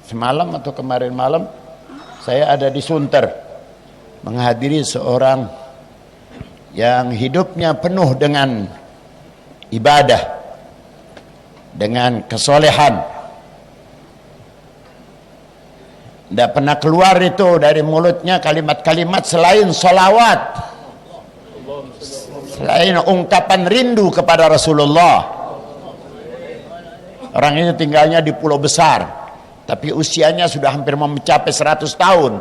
semalam atau kemarin malam saya ada di Sunter menghadiri seorang yang hidupnya penuh dengan ibadah, dengan kesolehan. Tidak pernah keluar itu dari mulutnya kalimat-kalimat selain sholawat, selain ungkapan rindu kepada Rasulullah. Orang ini tinggalnya di pulau besar, tapi usianya sudah hampir mencapai 100 tahun.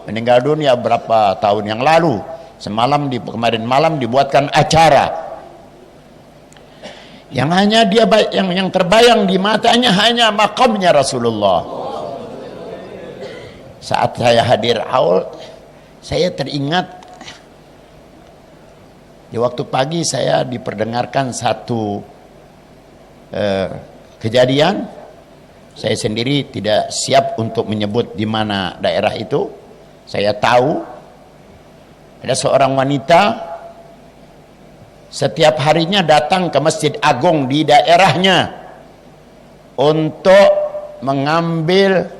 Meninggal dunia berapa tahun yang lalu. Kemarin malam dibuatkan acara. Yang hanya dia yang terbayang di matanya hanya makamnya Rasulullah. Saat saya hadir haul, saya teringat di waktu pagi saya diperdengarkan satu kejadian. Saya sendiri tidak siap untuk menyebut di mana daerah itu. Saya tahu ada seorang wanita setiap harinya datang ke Masjid Agung di daerahnya untuk mengambil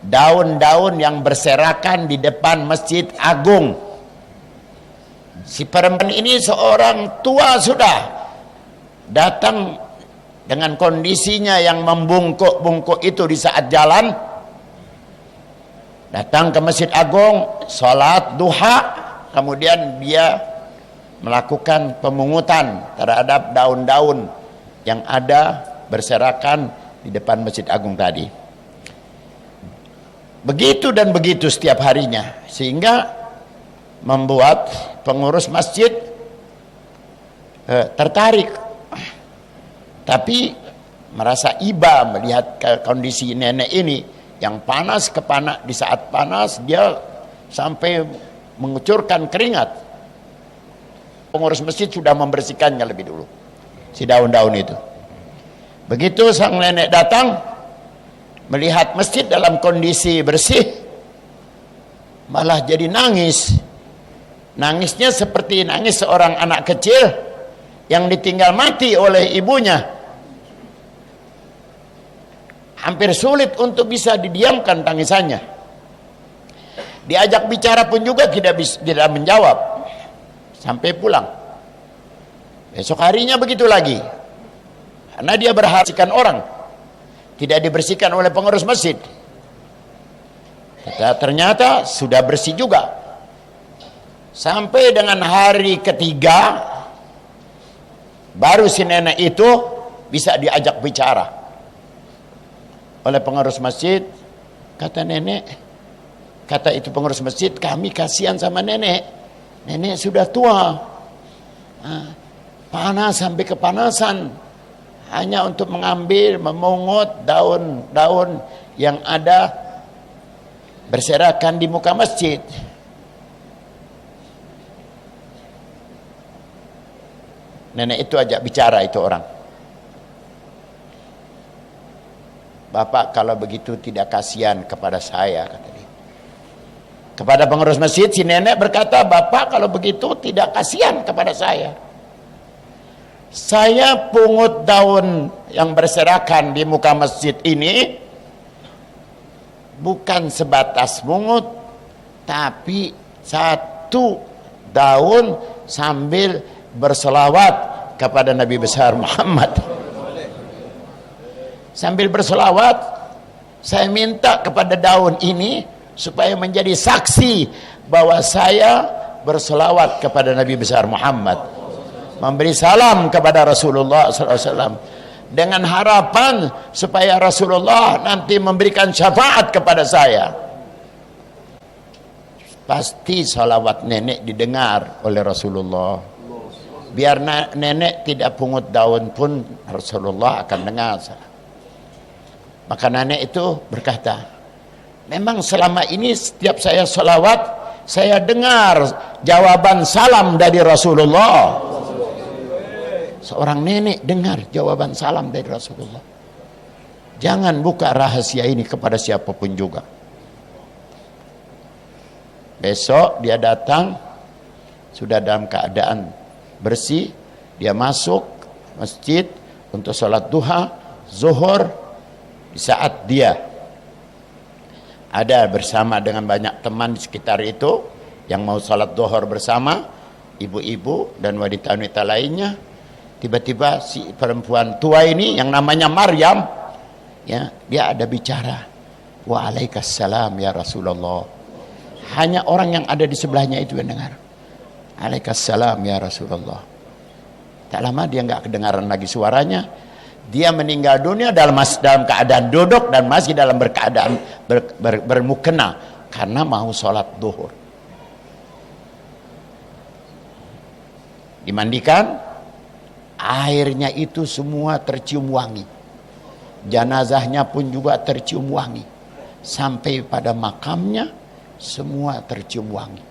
daun-daun yang berserakan di depan Masjid Agung. Si perempuan ini seorang tua sudah, datang dengan kondisinya yang membungkuk-bungkuk itu di saat jalan, datang ke Masjid Agung, sholat duha, kemudian dia melakukan pemungutan terhadap daun-daun yang ada berserakan di depan Masjid Agung tadi. Begitu dan begitu setiap harinya, sehingga membuat pengurus masjid tertarik, tapi merasa iba melihat kondisi nenek ini yang panas kepanas. Di saat panas dia sampai mengucurkan keringat. Pengurus masjid sudah membersihkannya lebih dulu, si daun-daun itu. Begitu sang nenek datang melihat masjid dalam kondisi bersih, malah jadi nangis. Nangisnya seperti nangis seorang anak kecil yang ditinggal mati oleh ibunya. Hampir sulit untuk bisa didiamkan tangisannya. Diajak bicara pun juga tidak menjawab sampai pulang. Besok harinya begitu lagi, karena dia berhasilkan orang, tidak dibersihkan oleh pengurus masjid. Ternyata sudah bersih juga. Sampai dengan hari ketiga baru si nenek itu bisa diajak bicara oleh pengurus masjid. Kata nenek, kata itu pengurus masjid, kami kasihan sama nenek. Nenek sudah tua, panas sampai kepanasan, hanya untuk mengambil, memungut daun-daun yang ada berserakan di muka masjid. Nenek itu ajak bicara itu orang. Bapak kalau begitu tidak kasihan kepada saya, kata dia. Kepada pengurus masjid, si nenek berkata, Bapak kalau begitu tidak kasihan kepada saya. Saya pungut daun yang berserakan di muka masjid ini bukan sebatas mungut, tapi satu daun sambil berselawat kepada Nabi besar Muhammad. Sambil berselawat, saya minta kepada daun ini supaya menjadi saksi bahwa saya berselawat kepada Nabi besar Muhammad, memberi salam kepada Rasulullah SAW, dengan harapan supaya Rasulullah nanti memberikan syafaat kepada saya. Pasti salawat nenek didengar oleh Rasulullah. Biar nenek tidak pungut daun pun Rasulullah akan dengar. Maka nenek itu berkata, memang selama ini setiap saya salawat, saya dengar jawaban salam dari Rasulullah. Seorang nenek dengar jawaban salam dari Rasulullah. Jangan buka rahasia ini kepada siapapun juga. Besok dia datang sudah dalam keadaan bersih, dia masuk masjid untuk sholat duha, zuhur, Di saat dia ada bersama dengan banyak teman di sekitar itu yang mau sholat duhur bersama, ibu-ibu dan wanita-wanita lainnya, tiba-tiba si perempuan tua ini yang namanya Maryam, ya, dia ada bicara, waalaikumsalam ya Rasulullah. Hanya orang yang ada di sebelahnya itu yang dengar, waalaikumsalam ya Rasulullah. Tak lama dia nggak kedengaran lagi suaranya. Dia meninggal dunia dalam keadaan duduk dan masih dalam berkeadaan bermukena karena mau sholat duhur. Dimandikan, airnya itu semua tercium wangi. Jenazahnya pun juga tercium wangi. Sampai pada makamnya semua tercium wangi.